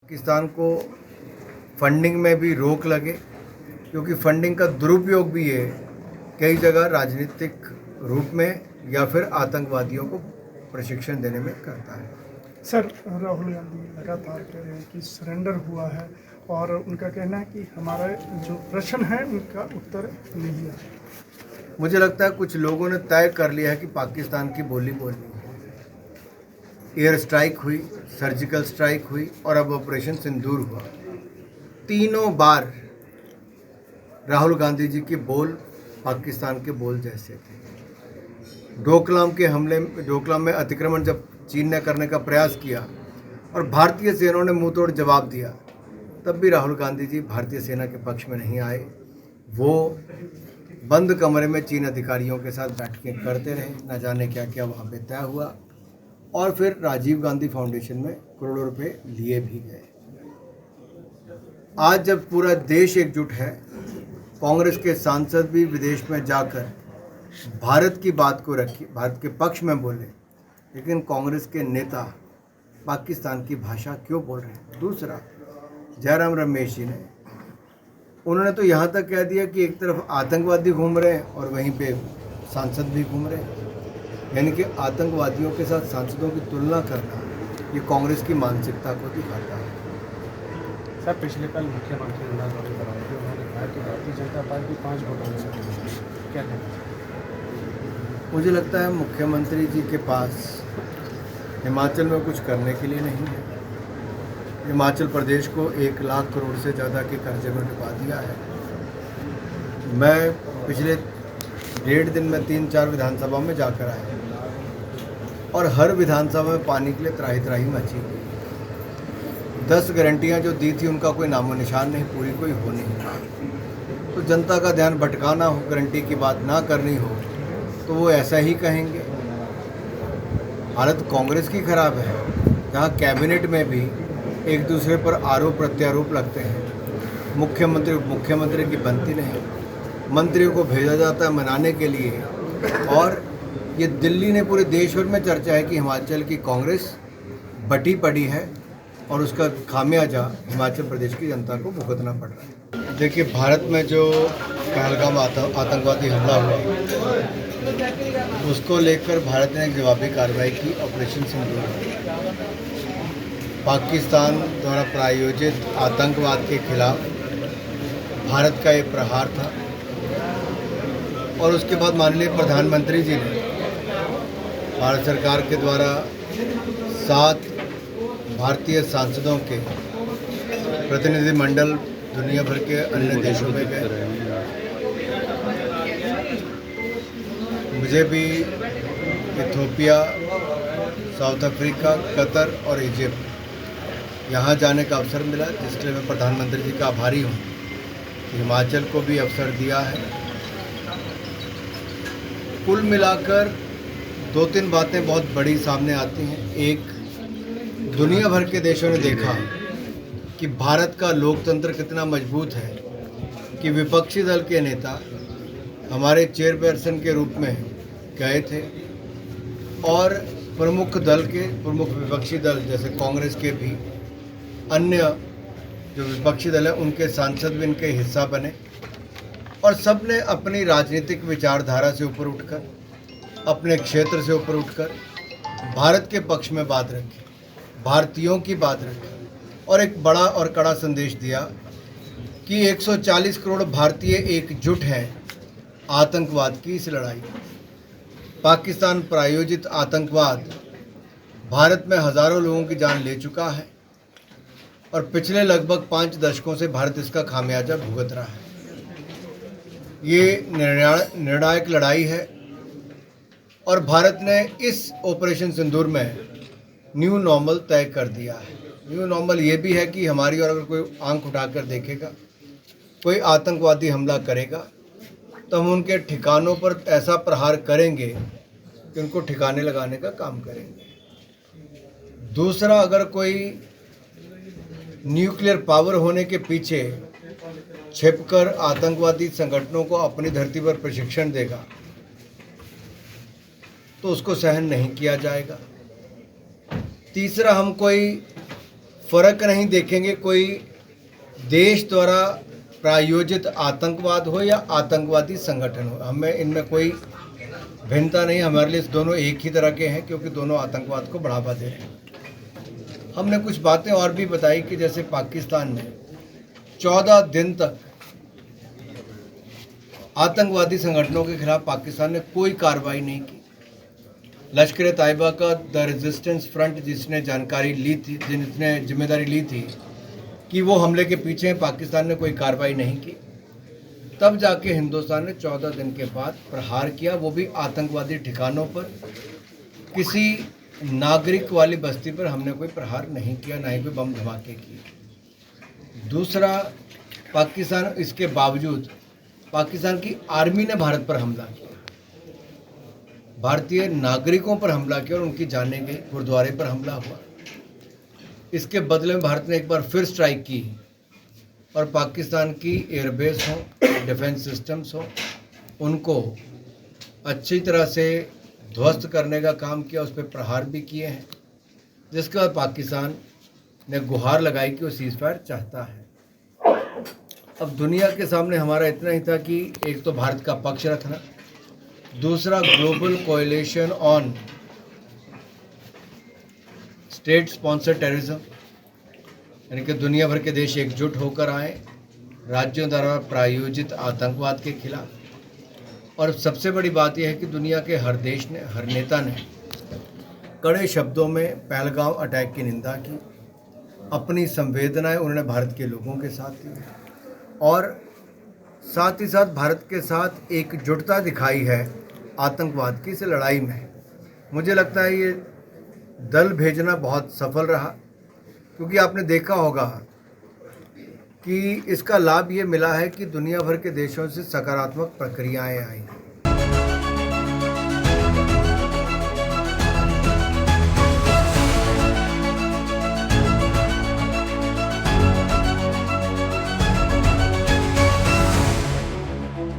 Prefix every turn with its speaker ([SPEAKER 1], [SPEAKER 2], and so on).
[SPEAKER 1] पाकिस्तान को फंडिंग में भी रोक लगे, क्योंकि फंडिंग का दुरुपयोग भी ये कई जगह राजनीतिक रूप में या फिर आतंकवादियों को प्रशिक्षण देने में करता है।
[SPEAKER 2] सर, राहुल गांधी लगातार कह रहे हैं कि सरेंडर हुआ है और उनका कहना है कि हमारा जो प्रश्न है उनका उत्तर नहीं है।
[SPEAKER 1] मुझे लगता है कुछ लोगों ने तय कर लिया है कि पाकिस्तान की बोली बोलनी है। एयर स्ट्राइक हुई, सर्जिकल स्ट्राइक हुई और अब ऑपरेशन सिंदूर हुआ। तीनों बार राहुल गांधी जी के बोल पाकिस्तान के बोल जैसे थे। डोकलाम में अतिक्रमण जब चीन ने करने का प्रयास किया और भारतीय सेना ने मुंह तोड़ जवाब दिया, तब भी राहुल गांधी जी भारतीय सेना के पक्ष में नहीं आए। वो बंद कमरे में चीन अधिकारियों के साथ बैठकें करते रहे, न जाने क्या क्या वहाँ पे तय हुआ, और फिर राजीव गांधी फाउंडेशन में करोड़ों रुपए लिए भी गए। आज जब पूरा देश एकजुट है, कांग्रेस के सांसद भी विदेश में जाकर भारत की बात को रखी, भारत के पक्ष में बोले, लेकिन कांग्रेस के नेता पाकिस्तान की भाषा क्यों बोल रहे हैं? दूसरा, जयराम रमेश जी ने उन्होंने तो यहाँ तक कह दिया कि एक तरफ आतंकवादी घूम रहे हैं और वहीं पे सांसद भी घूम रहे हैं। यानी कि आतंकवादियों के साथ सांसदों की तुलना करना ये कांग्रेस की मानसिकता को दिखाता है।
[SPEAKER 3] सर, पिछले कल मुख्यमंत्री इंदिरा दौरे पर आए थे, उन्होंने कहा कि भारतीय जनता पार्टी 5 वोटों में से क्या कहना?
[SPEAKER 1] मुझे लगता है मुख्यमंत्री जी के पास हिमाचल में कुछ करने के लिए नहीं है। हिमाचल प्रदेश को 1 लाख करोड़ से ज़्यादा के कर्जे में डुबा दिया है। मैं पिछले 1.5 दिन में 3-4 विधानसभा में जाकर आया और हर विधानसभा में पानी के लिए त्राही त्राही मची हुई। 10 गारंटियाँ जो दी थी उनका कोई नामो निशान नहीं, पूरी कोई हो नहीं। तो जनता का ध्यान भटकाना हो, गारंटी की बात ना करनी हो, तो वो ऐसा ही कहेंगे। हालत कांग्रेस की खराब है, जहाँ कैबिनेट में भी एक दूसरे पर आरोप प्रत्यारोप लगते हैं। मुख्यमंत्री उप मुख्यमंत्री की बनती नहीं, मंत्रियों को भेजा जाता है मनाने के लिए, और ये दिल्ली ने पूरे देश भर में चर्चा है कि हिमाचल की कांग्रेस बटी पड़ी है और उसका खामियाजा हिमाचल प्रदेश की जनता को भुगतना पड़ रहा है। देखिए, भारत में जो पहलगाम आतंकवादी हमला हुआ, उसको लेकर भारत ने एक जवाबी कार्रवाई की, ऑपरेशन सिंदूर। पाकिस्तान द्वारा प्रायोजित आतंकवाद के खिलाफ भारत का एक प्रहार था, और उसके बाद माननीय प्रधानमंत्री जी ने भारत सरकार के द्वारा 7 भारतीय सांसदों के प्रतिनिधिमंडल दुनिया भर के अन्य देशों में गए। मुझे भी इथियोपिया, साउथ अफ्रीका, कतर और इजिप्ट यहाँ जाने का अवसर मिला, जिसके लिए मैं प्रधानमंत्री जी का आभारी हूँ। हिमाचल को भी अवसर दिया है। कुल मिलाकर 2-3 बातें बहुत बड़ी सामने आती हैं। एक, दुनिया भर के देशों ने देखा कि भारत का लोकतंत्र कितना मजबूत है, कि विपक्षी दल के नेता हमारे चेयरपर्सन के रूप में गए थे, और प्रमुख विपक्षी दल जैसे कांग्रेस के भी अन्य जो विपक्षी दल है उनके सांसद भी इनके हिस्सा बने, और सब ने अपनी राजनीतिक विचारधारा से ऊपर उठकर, अपने क्षेत्र से ऊपर उठकर भारत के पक्ष में बात रखी, भारतीयों की बात रखी, और एक बड़ा और कड़ा संदेश दिया कि 140 करोड़ भारतीय एकजुट हैं आतंकवाद की इस लड़ाई। पाकिस्तान प्रायोजित आतंकवाद भारत में हज़ारों लोगों की जान ले चुका है, और पिछले लगभग 5 दशकों से भारत इसका खामियाजा भुगत रहा है। ये निर्णायक लड़ाई है, और भारत ने इस ऑपरेशन सिंदूर में न्यू नॉर्मल तय कर दिया है। न्यू नॉर्मल ये भी है कि हमारी और अगर कोई आंख उठाकर देखेगा, कोई आतंकवादी हमला करेगा, तो हम उनके ठिकानों पर ऐसा प्रहार करेंगे कि उनको ठिकाने लगाने का काम करेंगे। दूसरा, अगर कोई न्यूक्लियर पावर होने के पीछे छिपकर आतंकवादी संगठनों को अपनी धरती पर प्रशिक्षण देगा, तो उसको सहन नहीं किया जाएगा। तीसरा, हम कोई फ़र्क नहीं देखेंगे कोई देश द्वारा प्रायोजित आतंकवाद हो या आतंकवादी संगठन हो, हमें इनमें कोई भिन्नता नहीं। हमारे लिए दोनों एक ही तरह के हैं क्योंकि दोनों आतंकवाद को बढ़ावा दे रहे हैं। हमने कुछ बातें और भी बताई कि जैसे पाकिस्तान में 14 दिन तक आतंकवादी संगठनों के खिलाफ पाकिस्तान ने कोई कार्रवाई नहीं की। लश्कर तैयबा का द रेजिस्टेंस फ्रंट जिसने जानकारी ली थी, जिसने जिम्मेदारी ली थी कि वो हमले के पीछे हैं, पाकिस्तान ने कोई कार्रवाई नहीं की। तब जाके हिंदुस्तान ने 14 दिन के बाद प्रहार किया, वो भी आतंकवादी ठिकानों पर। किसी नागरिक वाली बस्ती पर हमने कोई प्रहार नहीं किया, ना ही कोई बम धमाके किए। दूसरा, पाकिस्तान इसके बावजूद पाकिस्तान की आर्मी ने भारत पर हमला किया, भारतीय नागरिकों पर हमला किया और उनकी जानें गई, गुरुद्वारे पर हमला हुआ। इसके बदले में भारत ने एक बार फिर स्ट्राइक की और पाकिस्तान की एयरबेस हो, डिफेंस सिस्टम्स हो, उनको अच्छी तरह से ध्वस्त करने का काम किया, उस पर प्रहार भी किए हैं। जिसके बाद पाकिस्तान ने गुहार लगाई कि वो सीज़फायर चाहता है। अब दुनिया के सामने हमारा इतना ही था कि एक तो भारत का पक्ष रखना, दूसरा global coalition on state sponsor terrorism, यानी कि दुनिया भर के देश एकजुट होकर आए राज्यों द्वारा प्रायोजित आतंकवाद के खिलाफ। और सबसे बड़ी बात यह है कि दुनिया के हर देश ने, हर नेता ने कड़े शब्दों में पहलगाम अटैक की निंदा की, अपनी संवेदनाएं उन्होंने भारत के लोगों के साथ दी और साथ ही साथ भारत के साथ एकजुटता दिखाई है आतंकवाद की इस लड़ाई में। मुझे लगता है ये दल भेजना बहुत सफल रहा, क्योंकि आपने देखा होगा कि इसका लाभ ये मिला है कि दुनिया भर के देशों से सकारात्मक प्रक्रियाएं आई।